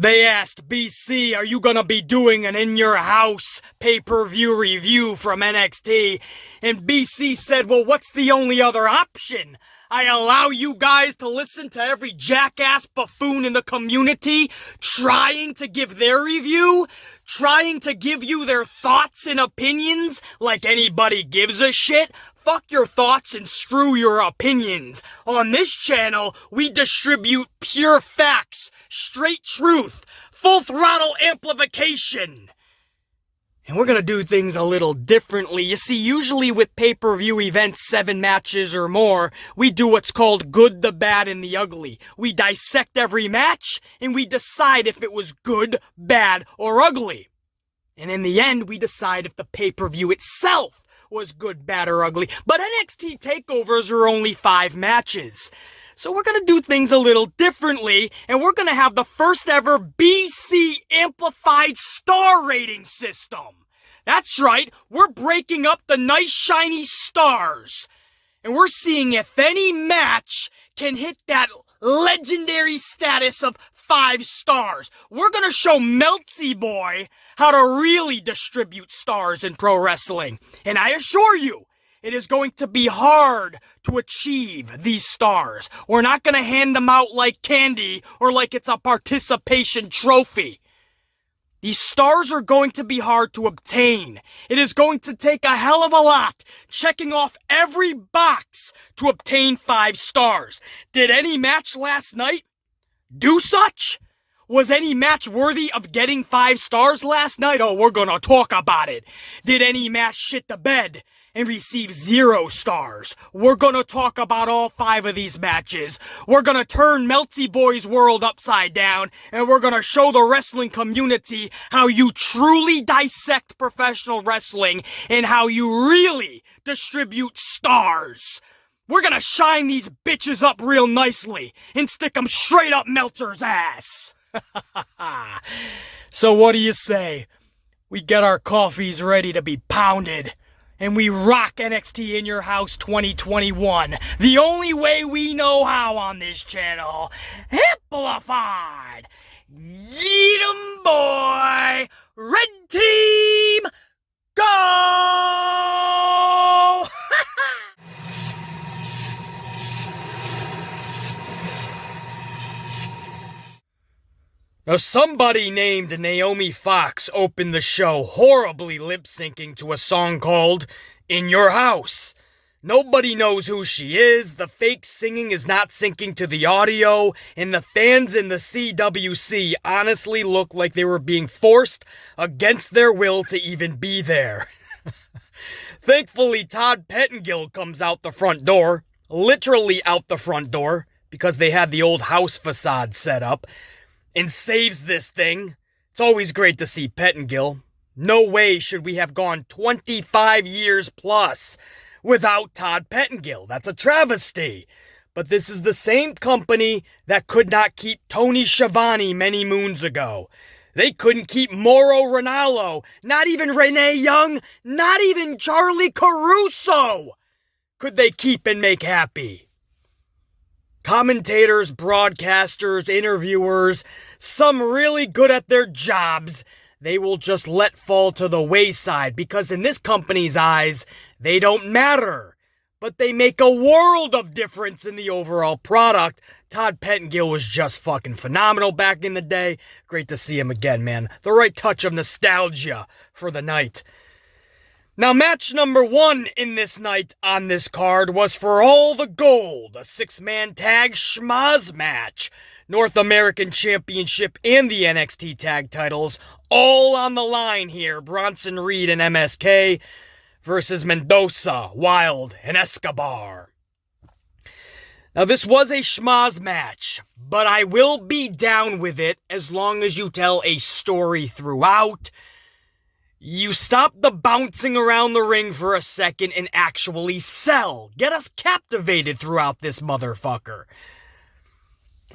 They asked BC, are you gonna be doing an in-your-house pay-per-view review from NXT? And BC said, well, what's the only other option? I allow you guys to listen to every jackass buffoon in the community trying to give their review, trying to give you their thoughts and opinions like anybody gives a shit. Fuck your thoughts and screw your opinions. On this channel, we distribute pure facts, straight truth, full throttle amplification. And we're gonna do things a little differently. You see, usually with pay-per-view events, 7 matches or more, we do what's called good, the bad, and the ugly. We dissect every match, and we decide if it was good, bad, or ugly. And in the end, we decide if the pay-per-view itself was good, bad, or ugly. But NXT Takeovers are only 5 matches. So we're gonna do things a little differently, and we're gonna have the first ever BC Amplified Star Rating System. That's right, we're breaking up the nice shiny stars. And we're seeing if any match can hit that legendary status of 5 stars. We're gonna show Melty Boy how to really distribute stars in pro wrestling. And I assure you, it is going to be hard to achieve these stars. We're not going to hand them out like candy or like it's a participation trophy. These stars are going to be hard to obtain. It is going to take a hell of a lot, checking off every box to obtain 5 stars. Did any match last night do such? Was any match worthy of getting 5 stars last night? Oh, we're going to talk about it. Did any match shit the bed and receive 0 stars? We're gonna talk about all 5 of these matches. We're gonna turn Melty Boy's world upside down, and we're gonna show the wrestling community how you truly dissect professional wrestling and how you really distribute stars. We're gonna shine these bitches up real nicely and stick them straight up Meltzer's ass. So what do you say? We get our coffees ready to be pounded, and we rock NXT In Your House 2021. The only way we know how on this channel. Amplified. Get 'em, boy. Red team, go! Now, somebody named Naomi Fox opened the show horribly lip-syncing to a song called In Your House. Nobody knows who she is, the fake singing is not syncing to the audio, and the fans in the CWC honestly look like they were being forced against their will to even be there. Thankfully, Todd Pettengill comes out the front door, literally out the front door, because they had the old house facade set up, and saves this thing. It's always great to see Pettengill. No way should we have gone 25 years plus without Todd Pettengill. That's a travesty. But this is the same company that could not keep Tony Schiavone many moons ago. They couldn't keep Mauro Ranallo, not even Renee Young, not even Charlie Caruso could they keep and make happy. Commentators, broadcasters, interviewers, some really good at their jobs, they will just let fall to the wayside because in this company's eyes, they don't matter. But they make a world of difference in the overall product. Todd Pettengill was just fucking phenomenal back in the day. Great to see him again, man. The right touch of nostalgia for the night. Now, match number 1 in this night on this card was for all the gold, a 6-man tag SHMOZ match. North American Championship and the NXT tag titles all on the line here. Bronson Reed and MSK versus Mendoza, Wilde, and Escobar. Now, this was a SHMOZ match, but I will be down with it as long as you tell a story throughout. You stop the bouncing around the ring for a second and actually sell. Get us captivated throughout this motherfucker.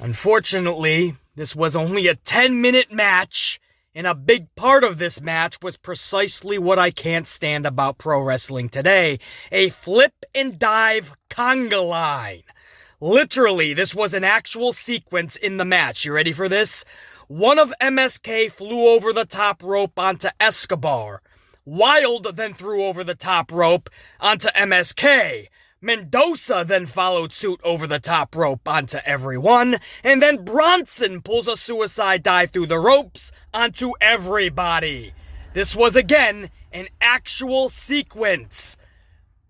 Unfortunately, this was only a 10-minute match, and a big part of this match was precisely what I can't stand about pro wrestling today. A flip and dive conga line. Literally, this was an actual sequence in the match. You ready for this? One of MSK flew over the top rope onto Escobar. Wilde then threw over the top rope onto MSK. Mendoza then followed suit over the top rope onto everyone, and then Bronson pulls a suicide dive through the ropes onto everybody. This was again an actual sequence.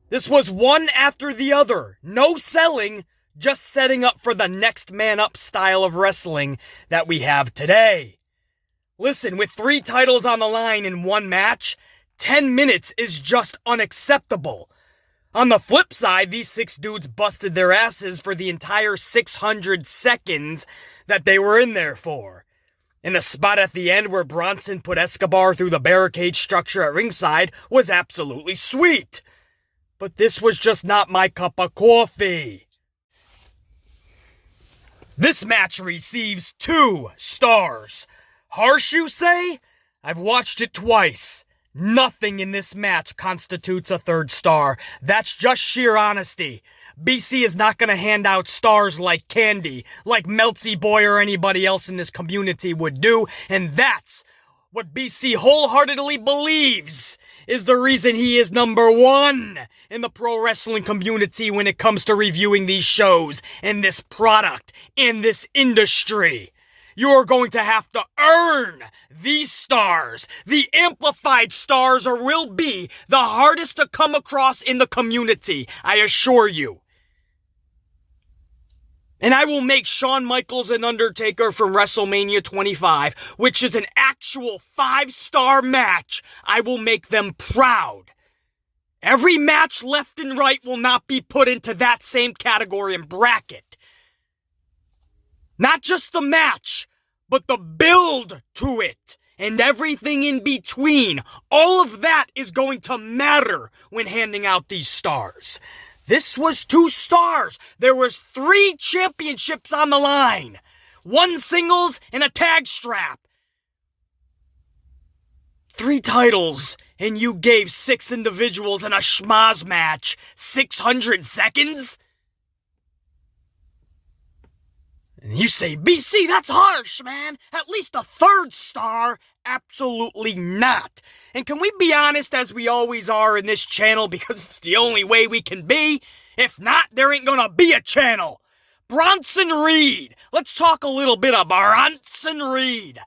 This was one after the other. No selling, just setting up for the next man up style of wrestling that we have today. Listen, with 3 titles on the line in one match, 10 minutes is just unacceptable. On the flip side, these 6 dudes busted their asses for the entire 600 seconds that they were in there for. And the spot at the end where Bronson put Escobar through the barricade structure at ringside was absolutely sweet. But this was just not my cup of coffee. This match receives 2 stars. Harsh, you say? I've watched it twice. Nothing in this match constitutes a 3rd star. That's just sheer honesty. BC is not going to hand out stars like candy, like Meltsy Boy or anybody else in this community would do, and that's what BC wholeheartedly believes is the reason he is number 1 in the pro wrestling community when it comes to reviewing these shows and this product and this industry. You are going to have to earn these stars. The amplified stars will be the hardest to come across in the community, I assure you. And I will make Shawn Michaels and Undertaker from WrestleMania 25, which is an actual 5-star match, I will make them proud. Every match left and right will not be put into that same category and bracket. Not just the match, but the build to it and everything in between. All of that is going to matter when handing out these stars. This was 2 stars. There was 3 championships on the line. 1 singles and a tag strap. 3 titles, and you gave 6 individuals in a SHMOZ match 600 seconds? And you say, BC, that's harsh, man. At least a 3rd star? Absolutely not. And can we be honest, as we always are in this channel, because it's the only way we can be? If not, there ain't gonna be a channel. Bronson Reed. Let's talk a little bit of Bronson Reed.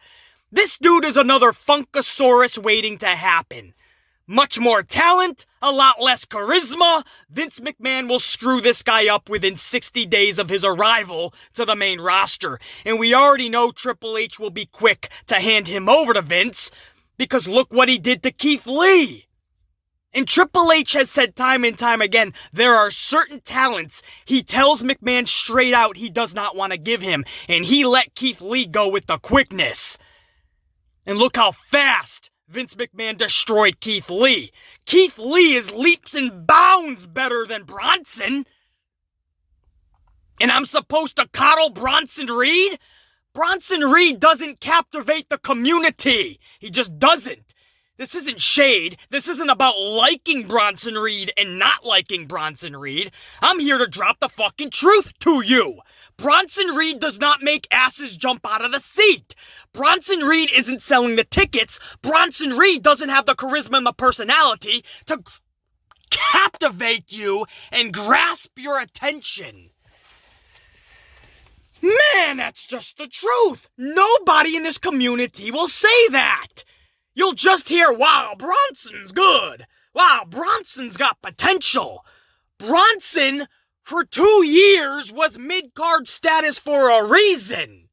This dude is another Funkasaurus waiting to happen. Much more talent, a lot less charisma. Vince McMahon will screw this guy up within 60 days of his arrival to the main roster. And we already know Triple H will be quick to hand him over to Vince, because look what he did to Keith Lee. And Triple H has said time and time again, there are certain talents he tells McMahon straight out he does not want to give him. And he let Keith Lee go with the quickness. And look how fast Vince McMahon destroyed Keith Lee. Keith Lee is leaps and bounds better than Bronson. And I'm supposed to coddle Bronson Reed? Bronson Reed doesn't captivate the community. He just doesn't. This isn't shade. This isn't about liking Bronson Reed and not liking Bronson Reed. I'm here to drop the fucking truth to you. Bronson Reed does not make asses jump out of the seat. Bronson Reed isn't selling the tickets. Bronson Reed doesn't have the charisma and the personality to captivate you and grasp your attention. Man, that's just the truth. Nobody in this community will say that. You'll just hear, wow, Bronson's good. Wow, Bronson's got potential. Bronson, for 2 years, was mid-card status for a reason.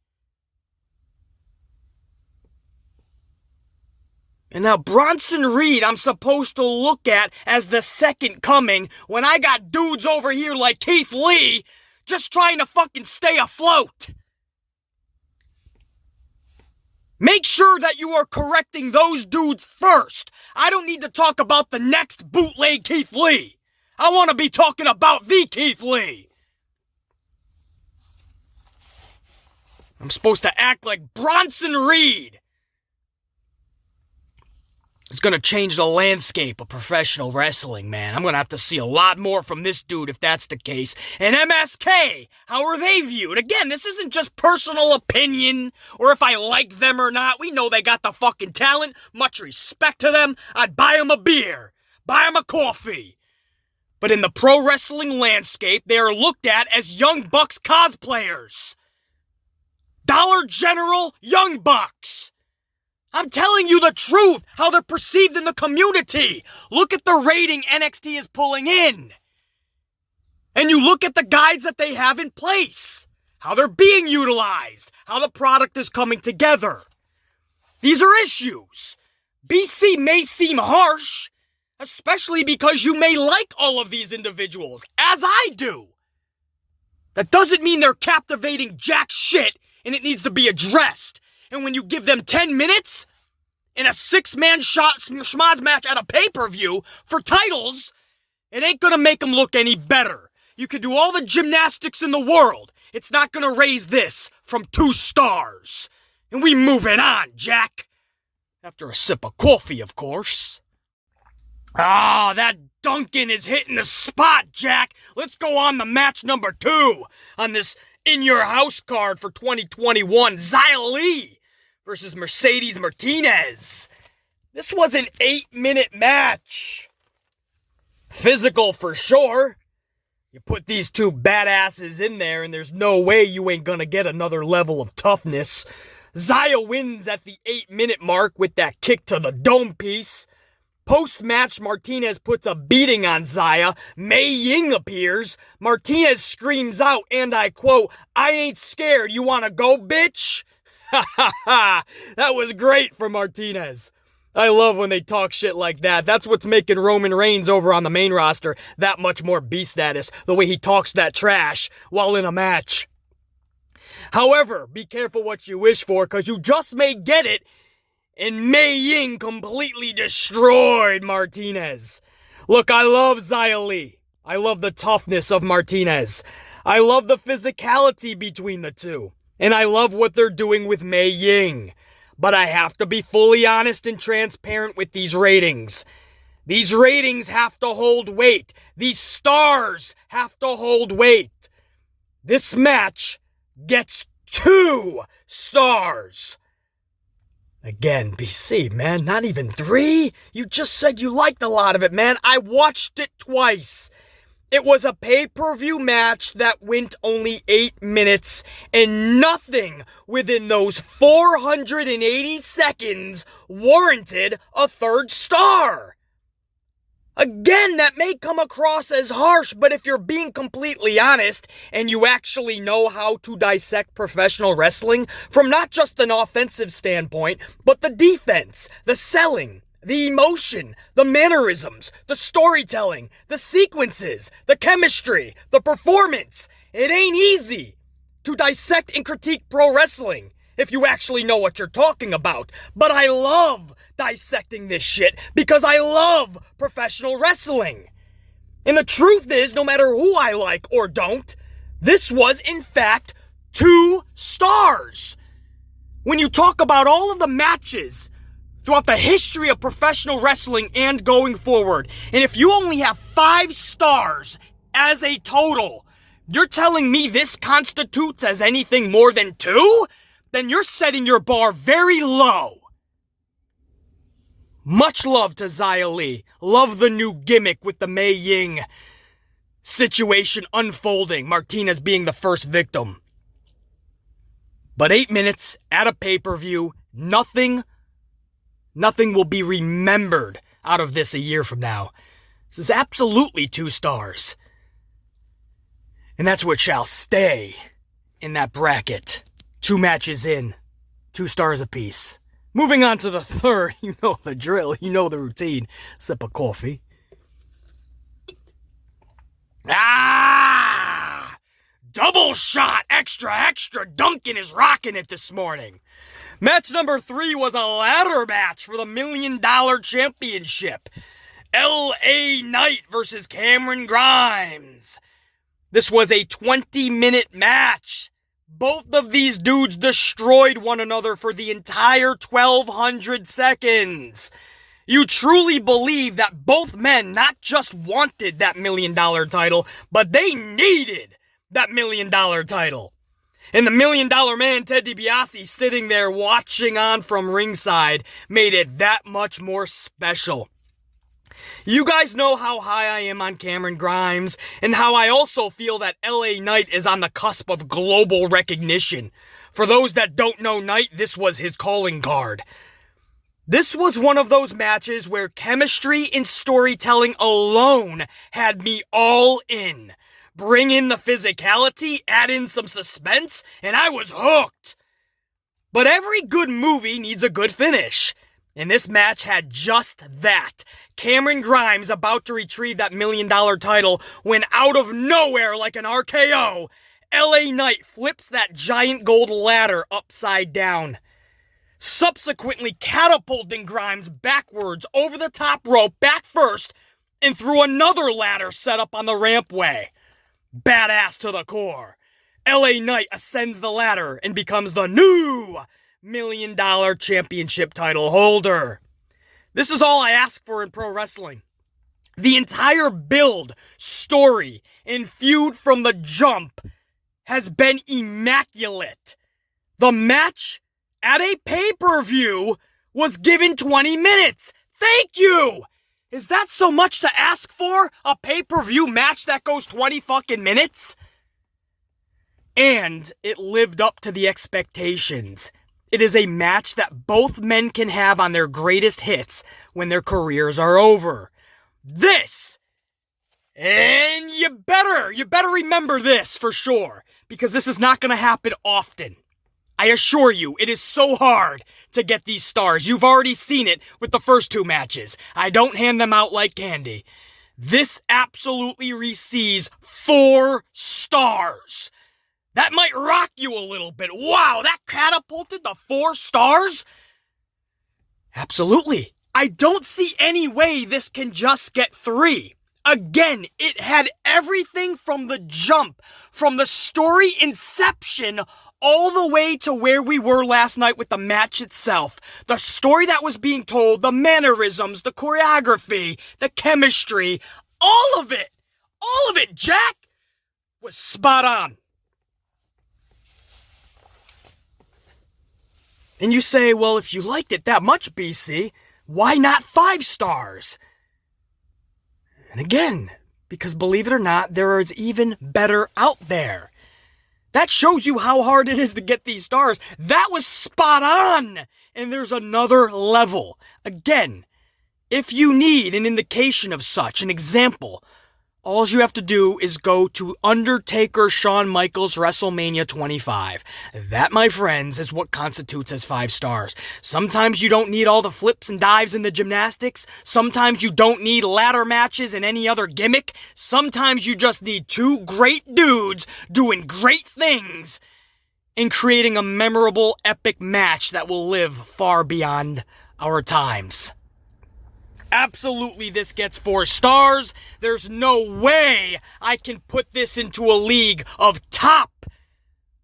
And now Bronson Reed, I'm supposed to look at as the second coming when I got dudes over here like Keith Lee just trying to fucking stay afloat. Make sure that you are correcting those dudes first. I don't need to talk about the next bootleg Keith Lee. I want to be talking about the Keith Lee. I'm supposed to act like Bronson Reed. is going to change the landscape of professional wrestling, man. I'm going to have to see a lot more from this dude if that's the case. And MSK, how are they viewed? Again, this isn't just personal opinion or if I like them or not. We know they got the fucking talent. Much respect to them. I'd buy them a beer, buy them a coffee. But in the pro wrestling landscape, they are looked at as Young Bucks cosplayers. Dollar General Young Bucks. I'm telling you the truth, how they're perceived in the community. Look at the rating NXT is pulling in. And you look at the guides that they have in place, how they're being utilized, how the product is coming together. These are issues. BC may seem harsh, especially because you may like all of these individuals, as I do. That doesn't mean they're captivating jack shit, and it needs to be addressed. And when you give them 10 minutes in a 6-man SHMOZ match at a pay-per-view for titles, it ain't gonna make them look any better. You can do all the gymnastics in the world. It's not gonna raise this from 2 stars. And we moving on, Jack. After a sip of coffee, of course. Ah, that Duncan is hitting the spot, Jack. Let's go on to match number 2 on this In Your House card for 2021. Xia Li versus Mercedes Martinez. This was an 8-minute match. Physical for sure. You put these 2 badasses in there and there's no way you ain't gonna get another level of toughness. Xia wins at the 8-minute mark with that kick to the dome piece. Post-match, Martinez puts a beating on Xia. Mei Ying appears. Martinez screams out, and I quote, "I ain't scared. You wanna go, bitch?" Ha ha ha. That was great for Martinez. I love when they talk shit like that. That's what's making Roman Reigns over on the main roster that much more beast status. The way he talks that trash while in a match. However, be careful what you wish for, because you just may get it. And Mei Ying completely destroyed Martinez. Look, I love Xia Li. I love the toughness of Martinez. I love the physicality between the two. And I love what they're doing with Mei Ying. But I have to be fully honest and transparent with these ratings. These ratings have to hold weight. These stars have to hold weight. This match gets 2 stars. Again, BC, man, not even 3? You just said you liked a lot of it, man. I watched it twice. It was a pay-per-view match that went only 8 minutes, and nothing within those 480 seconds warranted a 3rd star. Again, that may come across as harsh, but if you're being completely honest and you actually know how to dissect professional wrestling from not just an offensive standpoint, but the defense, the selling, the emotion, the mannerisms, the storytelling, the sequences, the chemistry, the performance, it ain't easy to dissect and critique pro wrestling if you actually know what you're talking about. But I love dissecting this shit because I love professional wrestling. And the truth is, no matter who I like or don't, this was in fact 2 stars. When you talk about all of the matches throughout the history of professional wrestling and going forward, and if you only have 5 stars as a total, you're telling me this constitutes as anything more than 2? Then you're setting your bar very low. Much love to Xia Li. Love the new gimmick with the Mei Ying situation unfolding, Martinez being the first victim. But 8 minutes at a pay-per-view, nothing will be remembered out of this a year from now. This is absolutely 2 stars. And that's what shall stay in that bracket. 2 matches in, 2 stars apiece. Moving on to the 3rd, you know the drill, you know the routine. Sip of coffee. Double shot, extra, Duncan is rocking it this morning. Match number 3 was a ladder match for the $1 Million Championship. LA Knight versus Cameron Grimes. This was a 20-minute match. Both of these dudes destroyed one another for the entire 1,200 seconds. You truly believe that both men not just wanted that $1 million title, but they needed that $1 million title. And the $1 Million Man, Ted DiBiase, sitting there watching on from ringside made it that much more special. You guys know how high I am on Cameron Grimes, and how I also feel that LA Knight is on the cusp of global recognition. For those that don't know Knight, this was his calling card. This was one of those matches where chemistry and storytelling alone had me all in. Bring in the physicality, add in some suspense, and I was hooked. But every good movie needs a good finish. And this match had just that. Cameron Grimes about to retrieve that $1 million title when out of nowhere like an RKO, LA Knight flips that giant gold ladder upside down, subsequently catapulting Grimes backwards over the top rope back first and through another ladder set up on the rampway. Badass to the core. LA Knight ascends the ladder and becomes the new $1 Million Championship title holder. This is all I ask for in pro wrestling. The entire build, story, and feud from the jump has been immaculate. The match at a pay-per-view was given 20 minutes. Thank you! Is that so much to ask for? A pay-per-view match that goes 20 fucking minutes? And it lived up to the expectations. It is a match that both men can have on their greatest hits when their careers are over. This, and you better remember this for sure, because this is not going to happen often. I assure you, it is so hard to get these stars. You've already seen it with the first two matches. I don't hand them out like candy. This absolutely receives 4 stars. That might rock you a little bit. Wow, that catapulted to 4 stars? Absolutely. I don't see any way this can just get 3. Again, it had everything from the jump, from the story inception, all the way to where we were last night with the match itself. The story that was being told, the mannerisms, the choreography, the chemistry, all of it, Jack, was spot on. And you say, well, if you liked it that much, BC, why not 5 stars? And again, because believe it or not, there is even better out there. That shows you how hard it is to get these stars. That was spot on! And there's another level. Again, if you need an indication of such, an example, all you have to do is go to Undertaker Shawn Michaels WrestleMania 25. That, my friends, is what constitutes as 5 stars. Sometimes you don't need all the flips and dives and the gymnastics. Sometimes you don't need ladder matches and any other gimmick. Sometimes you just need 2 great dudes doing great things and creating a memorable, epic match that will live far beyond our times. Absolutely, this gets 4 stars. There's no way I can put this into a league of top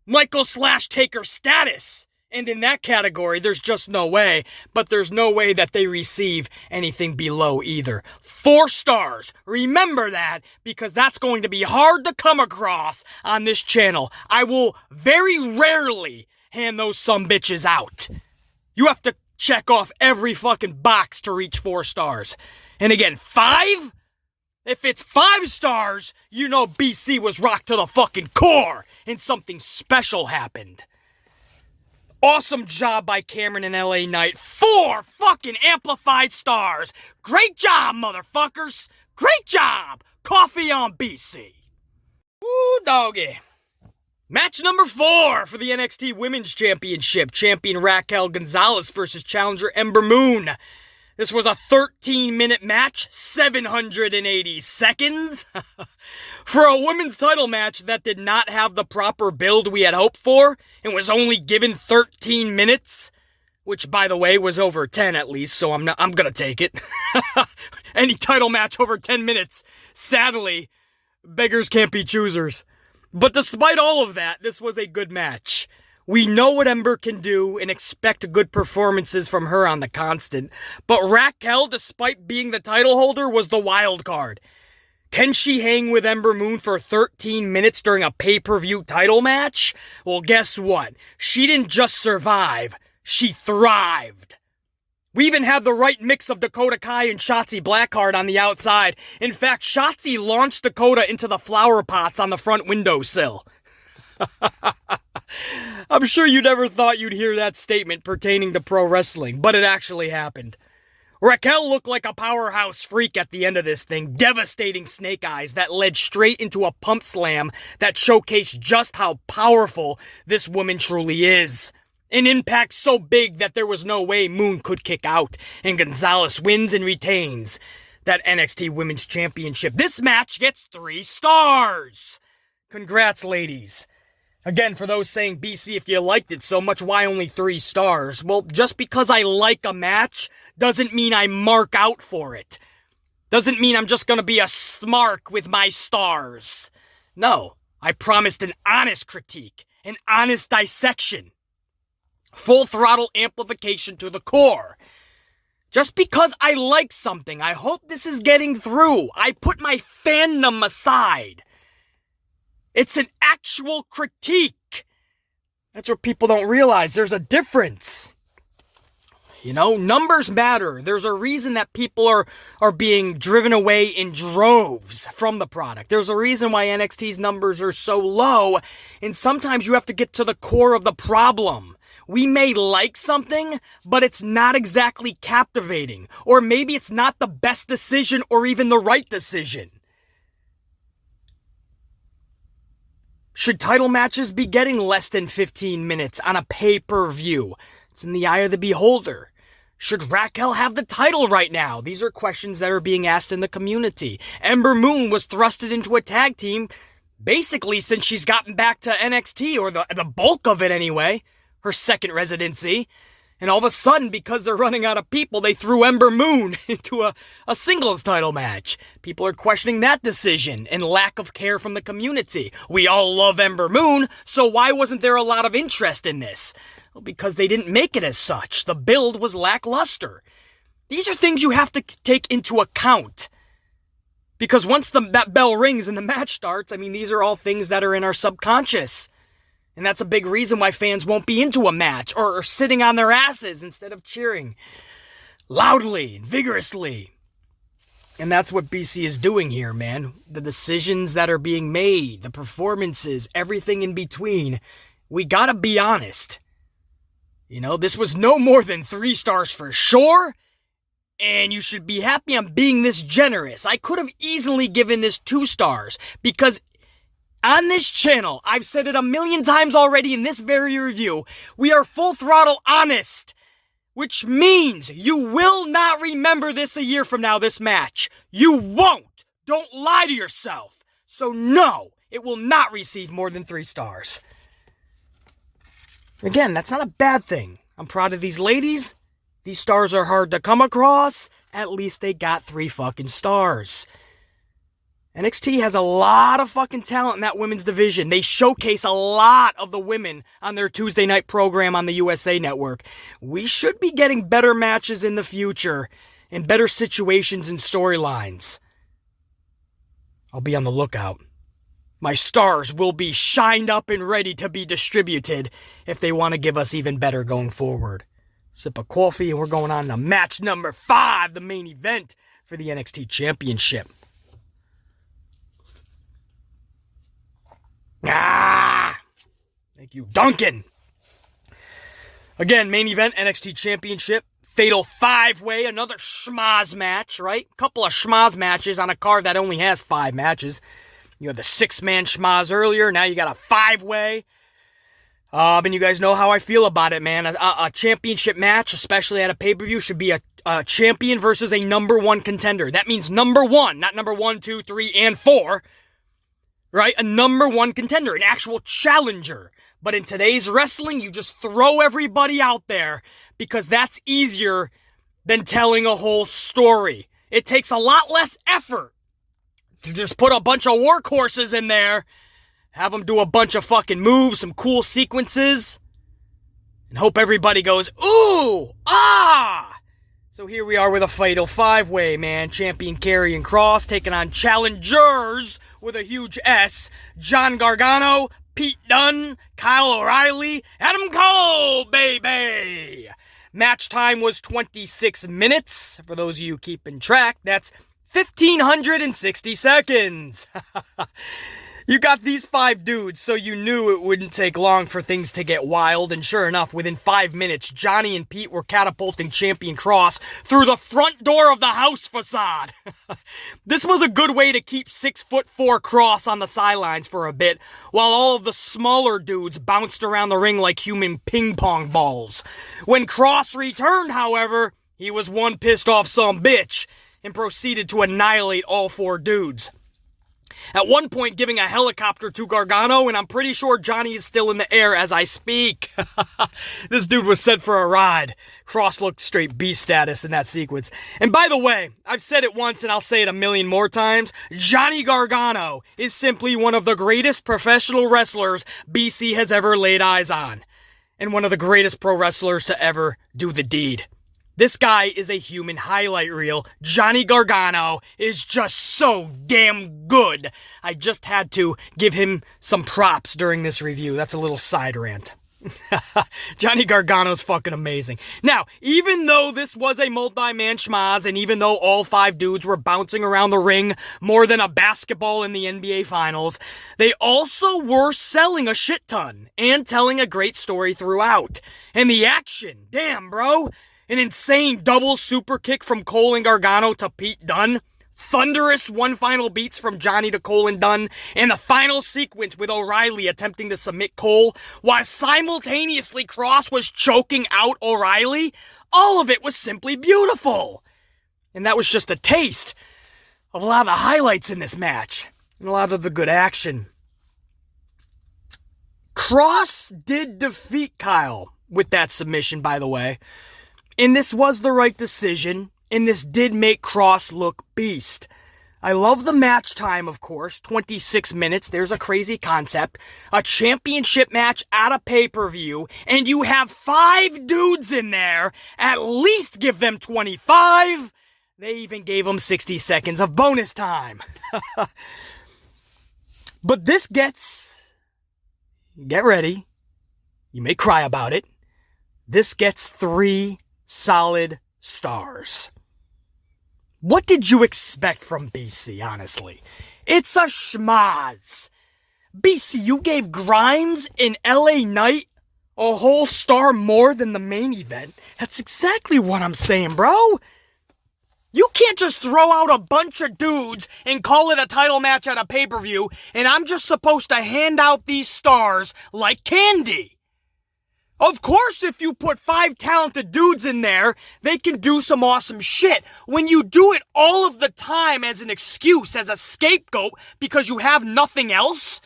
Michael/Taker status. And in that category, there's just no way. But there's no way that they receive anything below either. 4 stars. Remember that, because that's going to be hard to come across on this channel. I will very rarely hand those sumbitches out. You have to check off every fucking box to reach 4 stars. And again, 5? If it's 5 stars, you know BC was rocked to the fucking core and something special happened. Awesome job by Cameron and LA Knight. 4 fucking amplified stars. Great job, motherfuckers. Great job. Coffee on BC. Woo, doggy. Match number 4 for the NXT Women's Championship. Champion Raquel Gonzalez versus challenger Ember Moon. This was a 13-minute match, 780 seconds. For a women's title match that did not have the proper build we had hoped for, and was only given 13 minutes, which, by the way, was over 10 at least, so I'm gonna take it. Any title match over 10 minutes, sadly, beggars can't be choosers. But despite all of that, this was a good match. We know what Ember can do and expect good performances from her on the constant. But RAQUEL, despite being the title holder, was the wild card. Can she hang with Ember Moon for 13 minutes during a pay-per-view title match? Well, guess what? She didn't just survive, she thrived. We even have the right mix of Dakota Kai and Shotzi Blackheart on the outside. In fact, Shotzi launched Dakota into the flower pots on the front windowsill. I'm sure you never thought you'd hear that statement pertaining to pro wrestling, but it actually happened. RAQUEL looked like a powerhouse freak at the end of this thing, devastating snake eyes that led straight into a pump slam that showcased just how powerful this woman truly is. An impact so big that there was no way Moon could kick out, and Gonzalez wins and retains that NXT Women's Championship. This match gets 3 stars. Congrats, ladies. Again, for those saying, BC, if you liked it so much, why only 3 stars? Well, just because I like a match doesn't mean I mark out for it. Doesn't mean I'm just gonna be a smark with my stars. No, I promised an honest critique, an honest dissection. Full throttle amplification to the core. Just because I like something, I hope this is getting through. I put my fandom aside. It's an actual critique. That's what people don't realize. There's a difference. You know, numbers matter. There's a reason that people are being driven away in droves from the product. There's a reason why NXT's numbers are so low, and sometimes you have to get to the core of the problem. We may like something, but it's not exactly captivating. Or maybe it's not the best decision or even the right decision. Should title matches be getting less than 15 minutes on a pay-per-view? It's in the eye of the beholder. Should RAQUEL have the title right now? These are questions that are being asked in the community. Ember Moon was thrusted into a tag team basically since she's gotten back to NXT, or the bulk of it anyway, her second residency. And all of a sudden, because they're running out of people, they threw Ember Moon into a singles title match. People are questioning that decision and lack of care from the community. We all love Ember Moon, so why wasn't there a lot of interest in this? Well, because they didn't make it as such. The build was lackluster. These are things you have to take into account. Because once that bell rings and the match starts, I mean, these are all things that are in our subconscious. And that's a big reason why fans won't be into a match or are sitting on their asses instead of cheering loudly and vigorously. And that's what BC is doing here, man. The decisions that are being made, the performances, everything in between. We gotta be honest. You know, this was no more than 3 stars for sure. And you should be happy I'm being this generous. I could have easily given this 2 stars because on this channel, I've said it a million times already in this very review, we are full throttle honest, which means you will not remember this a year from now, this match. You won't. Don't lie to yourself. So no, it will not receive more than 3 stars. Again, that's not a bad thing. I'm proud of these ladies. These stars are hard to come across. At least they got 3 fucking stars. NXT has a lot of fucking talent in that women's division. They showcase a lot of the women on their Tuesday night program on the USA Network. We should be getting better matches in the future and better situations and storylines. I'll be on the lookout. My stars will be shined up and ready to be distributed if they want to give us even better going forward. Sip of coffee and we're going on to match number 5, the main event for the NXT Championship. Thank you, Duncan. Again, main event, NXT Championship, fatal 5-way, another SHMOZ match, right? Couple of SHMOZ matches on a card that only has 5 matches. You had the 6-man SHMOZ earlier, now you got a 5-way. And you guys know how I feel about it, man. A championship match, especially at a pay-per-view, should be a champion versus a number 1 contender. That means number 1, not number 1, 2, 3, and 4. Right? A number 1 contender, an actual challenger. But in today's wrestling, you just throw everybody out there because that's easier than telling a whole story. It takes a lot less effort to just put a bunch of workhorses in there, have them do a bunch of fucking moves, some cool sequences, and hope everybody goes, ooh, ah! So here we are with a fatal five-way, man. Champion Karrion Kross taking on challengers with a huge S. John Gargano, Pete Dunne, Kyle O'Reilly, Adam Cole, baby! Match time was 26 minutes. For those of you keeping track, that's 1,560 seconds. You got these five dudes, so you knew it wouldn't take long for things to get wild, and sure enough, within 5 minutes, Johnny and Pete were catapulting Champion Kross through the front door of the house facade. This was a good way to keep 6'4" Kross on the sidelines for a bit, while all of the smaller dudes bounced around the ring like human ping pong balls. When Kross returned, however, he was one pissed off sumbitch, and proceeded to annihilate all four dudes. At one point giving a helicopter to Gargano, and I'm pretty sure Johnny is still in the air as I speak. This dude was set for a ride. Kross looked straight beast status in that sequence. And by the way, I've said it once and I'll say it a million more times, Johnny Gargano is simply one of the greatest professional wrestlers BC has ever laid eyes on. And one of the greatest pro wrestlers to ever do the deed. This guy is a human highlight reel. Johnny Gargano is just so damn good. I just had to give him some props during this review. That's a little side rant. Johnny Gargano's fucking amazing. Now, even though this was a multi-man SHMOZ, and even though all five dudes were bouncing around the ring more than a basketball in the NBA Finals, they also were selling a shit ton and telling a great story throughout. And the action, damn, bro. An insane double super kick from Cole and Gargano to Pete Dunne. Thunderous one final beats from Johnny to Cole and Dunne. And the final sequence with O'Reilly attempting to submit Cole while simultaneously Kross was choking out O'Reilly. All of it was simply beautiful. And that was just a taste of a lot of the highlights in this match. And a lot of the good action. Kross did defeat Kyle with that submission, by the way. And this was the right decision, and this did make Kross look beast. I love the match time, of course, 26 minutes, there's a crazy concept. A championship match at a pay-per-view, and you have five dudes in there, at least give them 25. They even gave them 60 seconds of bonus time. But this gets, get ready, you may cry about it, this gets 3 solid stars. What did you expect from BC, honestly? It's a SHMOZ. BC, you gave Grimes and LA Knight a whole star more than the main event. That's exactly what I'm saying, bro. You can't just throw out a bunch of dudes and call it a title match at a pay-per-view, and I'm just supposed to hand out these stars like candy. Of course, if you put 5 talented dudes in there, they can do some awesome shit. When you do it all of the time as an excuse, as a scapegoat, because you have nothing else,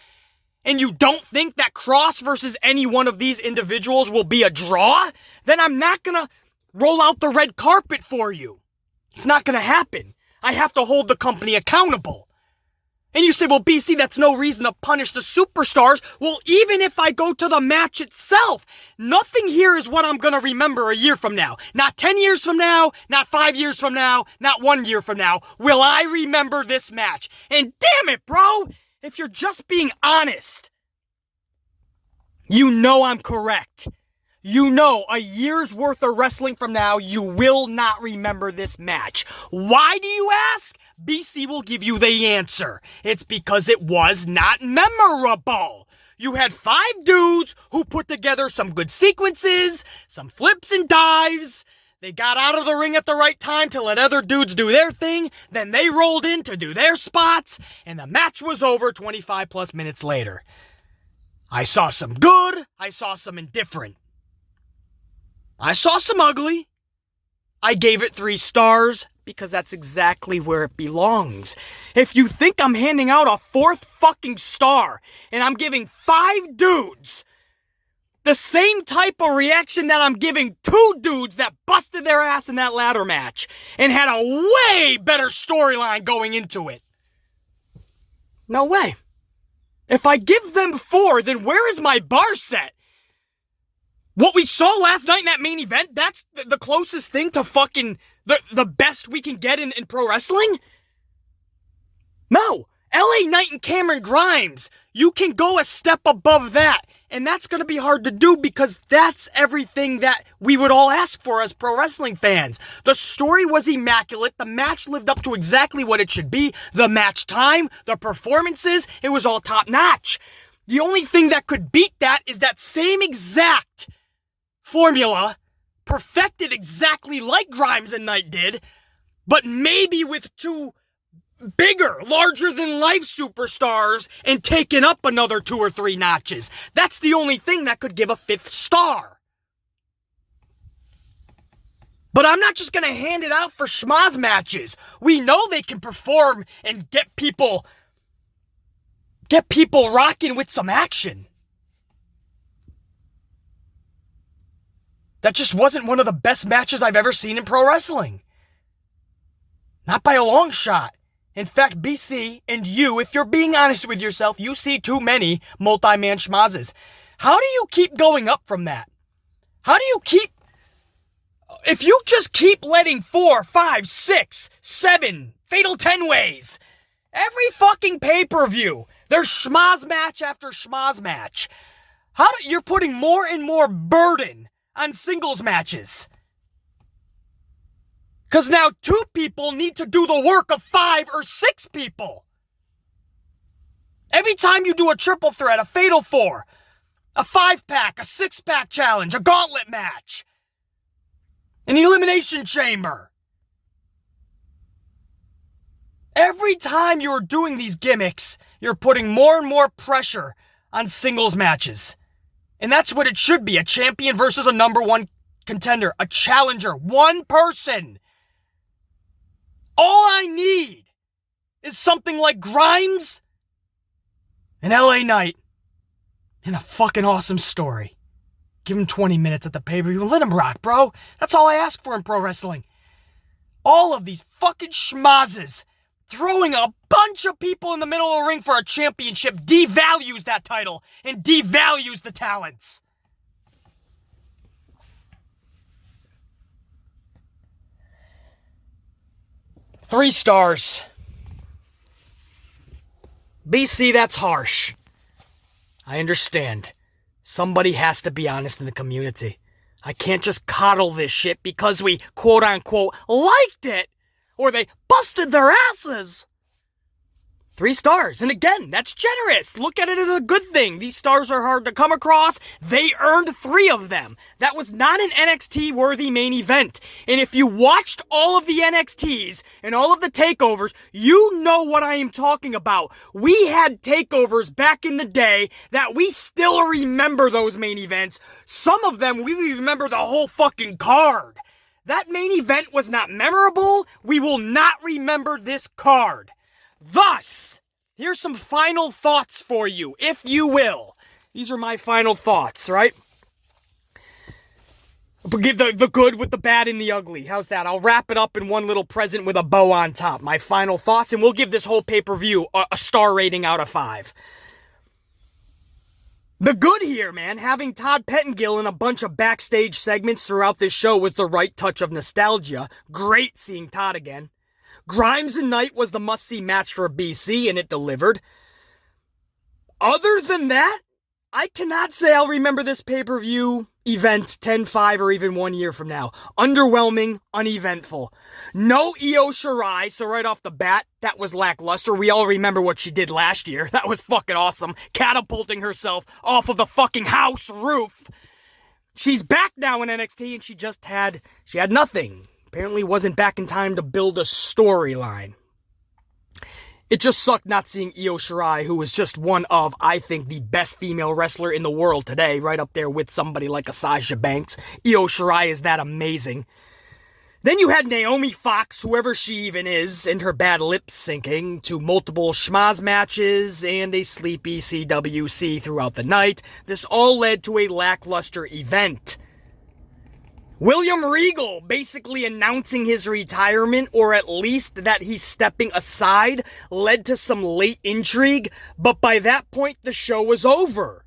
and you don't think that Kross versus any one of these individuals will be a draw, then I'm not gonna roll out the red carpet for you. It's not gonna happen. I have to hold the company accountable. And you say, well, BC, that's no reason to punish the superstars. Well, even if I go to the match itself, nothing here is what I'm going to remember a year from now. Not 10 years from now, not 5 years from now, not 1 year from now. Will I remember this match? And damn it, bro, if you're just being honest, you know I'm correct. You know, a year's worth of wrestling from now, you will not remember this match. Why do you ask? BC will give you the answer. It's because it was not memorable. You had 5 dudes who put together some good sequences, some flips and dives. They got out of the ring at the right time to let other dudes do their thing. Then they rolled in to do their spots, and the match was over 25 plus minutes later. I saw some good, I saw some indifferent. I saw some ugly. I gave it 3 stars because that's exactly where it belongs. If you think I'm handing out a 4th fucking star and I'm giving 5 dudes the same type of reaction that I'm giving 2 dudes that busted their ass in that ladder match and had a way better storyline going into it. No way. If I give them 4, then where is my bar set? What we saw last night in that main event, that's the closest thing to fucking the best we can get in pro wrestling? No. LA Knight and Cameron Grimes, you can go a step above that. And that's going to be hard to do because that's everything that we would all ask for as pro wrestling fans. The story was immaculate. The match lived up to exactly what it should be. The match time, the performances, it was all top notch. The only thing that could beat that is that same exact formula, perfected exactly like Grimes and Knight did, but maybe with two bigger, larger-than-life superstars and taking up another 2 or 3 notches. That's the only thing that could give a 5th star. But I'm not just going to hand it out for SHMOZ matches. We know they can perform and get people rocking with some action. That just wasn't one of the best matches I've ever seen in pro wrestling. Not by a long shot. In fact, BC and you, if you're being honest with yourself, you see too many multi-man schmozes. How do you keep going up from that? How do you keep... If you just keep letting 4, 5, 6, 7 Fatal 10-ways, every fucking pay-per-view, there's schmoz match after schmoz match. You're putting more and more burden on singles matches. Because now 2 people need to do the work of 5 or 6 people. Every time you do a triple threat, a fatal 4, a 5-pack, a 6-pack challenge, a gauntlet match, an elimination chamber. Every time you're doing these gimmicks, you're putting more and more pressure on singles matches. And that's what it should be, a champion versus a number 1 contender, a challenger, one person. All I need is something like Grimes and LA Knight and a fucking awesome story. Give him 20 minutes at the pay-per-view and let him rock, bro. That's all I ask for in pro wrestling. All of these fucking schmozes throwing a bunch of people in the middle of the ring for a championship devalues that title and devalues the talents. Three stars. BC, that's harsh. I understand. Somebody has to be honest in the community. I can't just coddle this shit because we quote-unquote liked it or they busted their asses. 3 stars. And again, that's generous. Look at it as a good thing. These stars are hard to come across. They earned 3 of them. That was not an NXT-worthy main event. And if you watched all of the NXTs and all of the takeovers, you know what I am talking about. We had takeovers back in the day that we still remember those main events. Some of them, we remember the whole fucking card. That main event was not memorable. We will not remember this card. Thus, here's some final thoughts for you, if you will. These are my final thoughts, right? I'll give the good with the bad and the ugly. How's that? I'll wrap it up in one little present with a bow on top. My final thoughts, and we'll give this whole pay-per-view a star rating out of 5. The good here, man, having Todd Pettengill in a bunch of backstage segments throughout this show was the right touch of nostalgia. Great seeing Todd again. Grimes and Knight was the must-see match for BC, and it delivered. Other than that, I cannot say I'll remember this pay-per-view event 10-5 or even 1 year from now. Underwhelming, uneventful. No Io Shirai, so right off the bat, that was lackluster. We all remember what she did last year. That was fucking awesome. Catapulting herself off of the fucking house roof. She's back now in NXT, and she had nothing. Apparently wasn't back in time to build a storyline. It just sucked not seeing Io Shirai, who was just one of, I think, the best female wrestler in the world today, right up there with somebody like a Sasha Banks. Io Shirai is that amazing. Then you had Naomi Fox, whoever she even is, and her bad lip syncing to multiple schmoz matches and a sleepy CWC throughout the night. This all led to a lackluster event. William Regal basically announcing his retirement, or at least that he's stepping aside, led to some late intrigue, but by that point the show was over.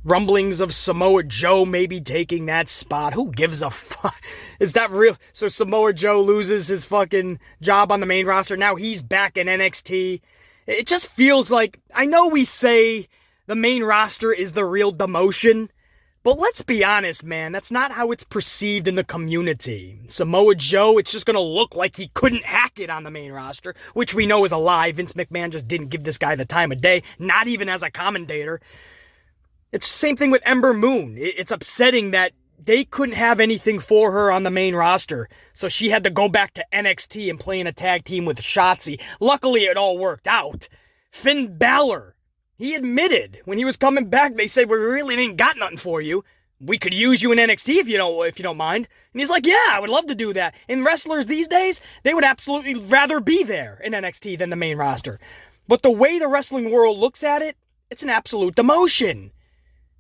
rumblings of Samoa Joe maybe taking that spot. Who gives a fuck? Is that real? So Samoa Joe loses his fucking job on the main roster. Now he's back in NXT. It just feels like, I know we say the main roster is the real demotion, but let's be honest, man, that's not how it's perceived in the community. Samoa Joe, it's just going to look like he couldn't hack it on the main roster, which we know is a lie. Vince McMahon just didn't give this guy the time of day, not even as a commentator. It's the same thing with Ember Moon. It's upsetting that they couldn't have anything for her on the main roster, so she had to go back to NXT and play in a tag team with Shotzi. Luckily, it all worked out. Finn Balor, he admitted when he was coming back, they said, we really ain't got nothing for you. We could use you in NXT if you don't mind. And he's like, yeah, I would love to do that. And wrestlers these days, they would absolutely rather be there in NXT than the main roster. But the way the wrestling world looks at it, it's an absolute demotion.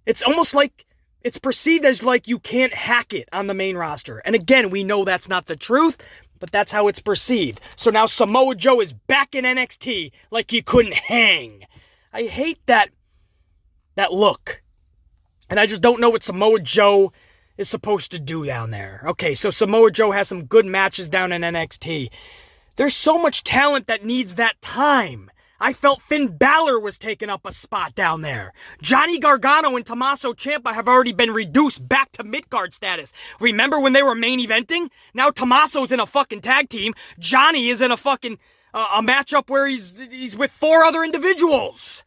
It's almost like it's perceived as like you can't hack it on the main roster. And again, we know that's not the truth, but that's how it's perceived. So now Samoa Joe is back in NXT like he couldn't hang. I hate that look. And I just don't know what Samoa Joe is supposed to do down there. Okay, so Samoa Joe has some good matches down in NXT. There's so much talent that needs that time. I felt Finn Balor was taking up a spot down there. Johnny Gargano and Tommaso Ciampa have already been reduced back to mid-card status. Remember when they were main eventing? Now Tommaso's in a fucking tag team. Johnny is in a fucking a matchup where he's with 4 other individuals.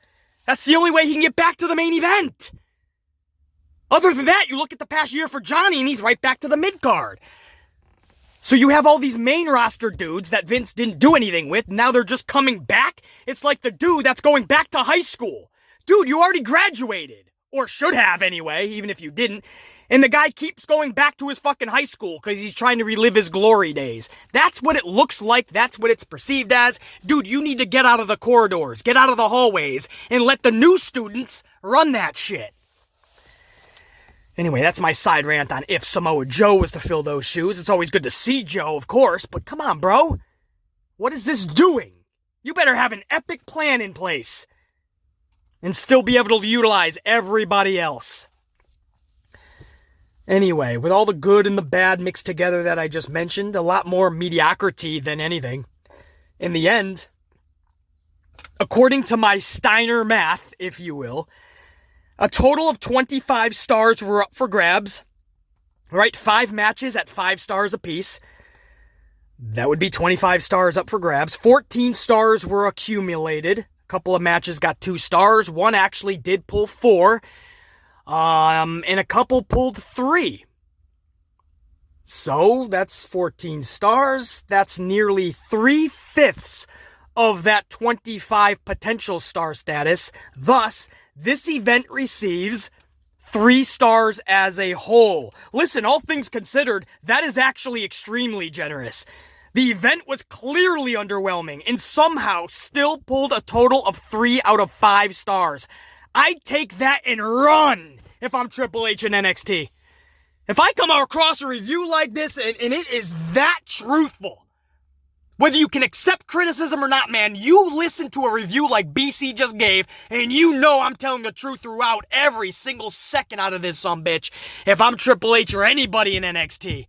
That's the only way he can get back to the main event. Other than that, you look at the past year for Johnny and he's right back to the mid-card. So you have all these main roster dudes that Vince didn't do anything with. Now they're just coming back. It's like the dude that's going back to high school. Dude, you already graduated. Or should have anyway, even if you didn't. And the guy keeps going back to his fucking high school because he's trying to relive his glory days. That's what it looks like. That's what it's perceived as. Dude, you need to get out of the corridors, get out of the hallways, and let the new students run that shit. Anyway, that's my side rant on if Samoa Joe was to fill those shoes. It's always good to see Joe, of course, but come on, bro. What is this doing? You better have an epic plan in place and still be able to utilize everybody else. Anyway, with all the good and the bad mixed together that I just mentioned, a lot more mediocrity than anything. In the end, according to my Steiner math, if you will, a total of 25 stars were up for grabs. Right, 5 matches at 5 stars apiece. That would be 25 stars up for grabs. 14 stars were accumulated. A couple of matches got 2 stars. One actually did pull 4. And a couple pulled 3. So that's 14 stars. That's nearly 3/5 of that 25 potential star status. Thus, this event receives 3 stars as a whole. Listen, all things considered, that is actually extremely generous. The event was clearly underwhelming and somehow still pulled a total of 3 out of 5 stars. I'd take that and run if I'm Triple H in NXT. If I come across a review like this and it is that truthful, whether you can accept criticism or not, man, you listen to a review like BC just gave, and you know I'm telling the truth throughout every single second out of this sumbitch if I'm Triple H or anybody in NXT.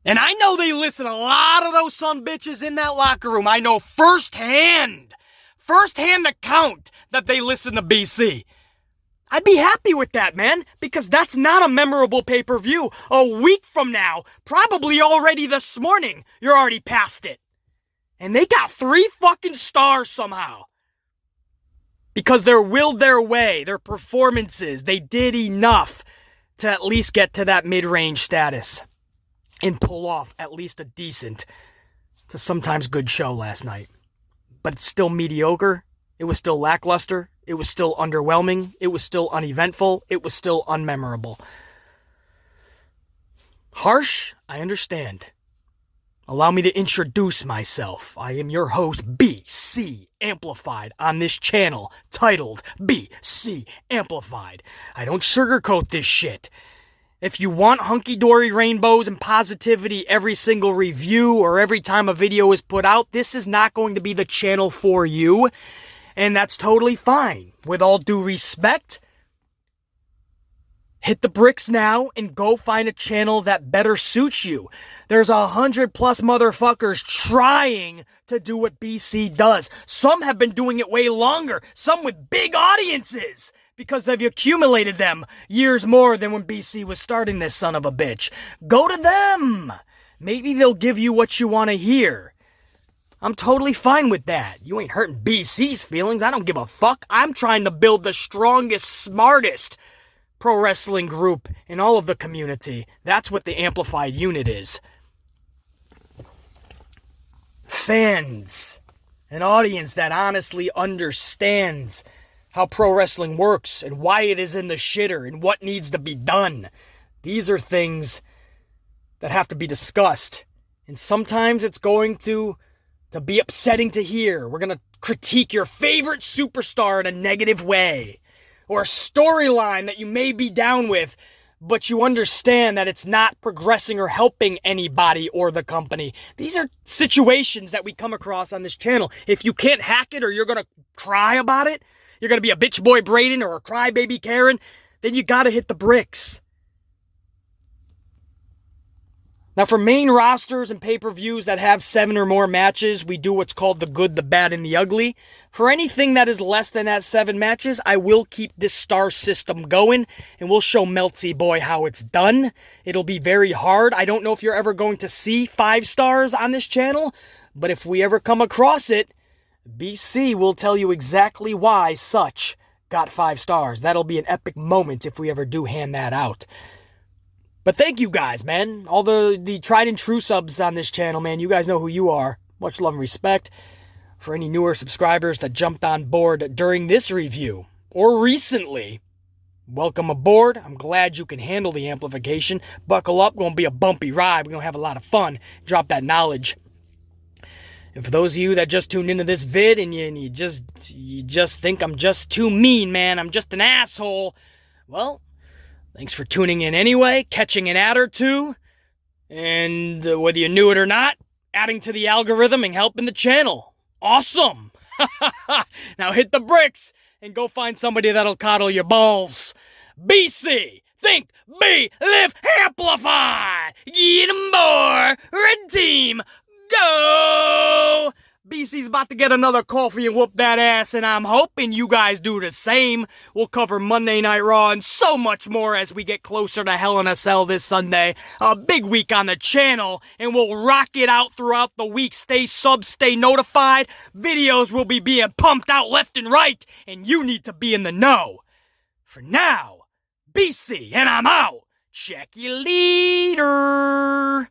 And I know they listen a lot of those sumbitches in that locker room. I know firsthand account that they listen to BC. I'd be happy with that, man, because that's not a memorable pay-per-view. A week from now, probably already this morning, you're already past it. And they got 3 fucking stars somehow. Because they're willed their way, their performances, they did enough to at least get to that mid-range status. And pull off at least a decent to sometimes good show last night. But it's still mediocre. It was still lackluster. It was still underwhelming. It was still uneventful. It was still unmemorable. Harsh, I understand. Allow me to introduce myself. I am your host, BC Amplified, on this channel titled BC Amplified. I don't sugarcoat this shit. If you want hunky-dory rainbows and positivity every single review or every time a video is put out, this is not going to be the channel for you. And that's totally fine. With all due respect, Hit the bricks now and go find a channel that better suits you. There's 100+ motherfuckers trying to do what BC does. Some have been doing it way longer, some with big audiences, because they've accumulated them years more than when BC was starting this son of a bitch. Go to them. Maybe they'll give you what you want to hear. I'm totally fine with that. You ain't hurting BC's feelings. I don't give a fuck. I'm trying to build the strongest, smartest pro wrestling group in all of the community. That's what the amplified unit is. Fans. An audience that honestly understands how pro wrestling works and why it is in the shitter and what needs to be done. These are things that have to be discussed. And sometimes it's going to be upsetting to hear. We're going to critique your favorite superstar in a negative way, or a storyline that you may be down with, but you understand that it's not progressing or helping anybody or the company. These are situations that we come across on this channel. If you can't hack it, or you're going to cry about it, you're going to be a bitch boy Braden or a crybaby Karen, then you got to hit the bricks. Now, for main rosters and pay-per-views that have 7 or more matches, we do what's called the good, the bad, and the ugly. For anything that is less than that 7 matches, I will keep this star system going, and we'll show Meltsy Boy how it's done. It'll be very hard. I don't know if you're ever going to see 5 stars on this channel, but if we ever come across it, BC will tell you exactly why such got 5 stars. That'll be an epic moment if we ever do hand that out. But thank you guys, man. All the tried and true subs on this channel, man. You guys know who you are. Much love and respect. For any newer subscribers that jumped on board during this review or recently, welcome aboard. I'm glad you can handle the amplification. Buckle up. Going to be a bumpy ride. We're going to have a lot of fun. Drop that knowledge. And for those of you that just tuned into this vid and you just think I'm just too mean, man. I'm just an asshole. Well, thanks for tuning in anyway, catching an ad or two, and whether you knew it or not, adding to the algorithm and helping the channel. Awesome! Now hit the bricks and go find somebody that'll coddle your balls. BC! Think, be, live, amplify! Get 'em more! Red team, go! BC's about to get another coffee and whoop that ass, and I'm hoping you guys do the same. We'll cover Monday Night Raw and so much more as we get closer to Hell in a Cell this Sunday. A big week on the channel, and we'll rock it out throughout the week. Stay sub, stay notified. Videos will be being pumped out left and right, and you need to be in the know. For now, BC, and I'm out. Check you later.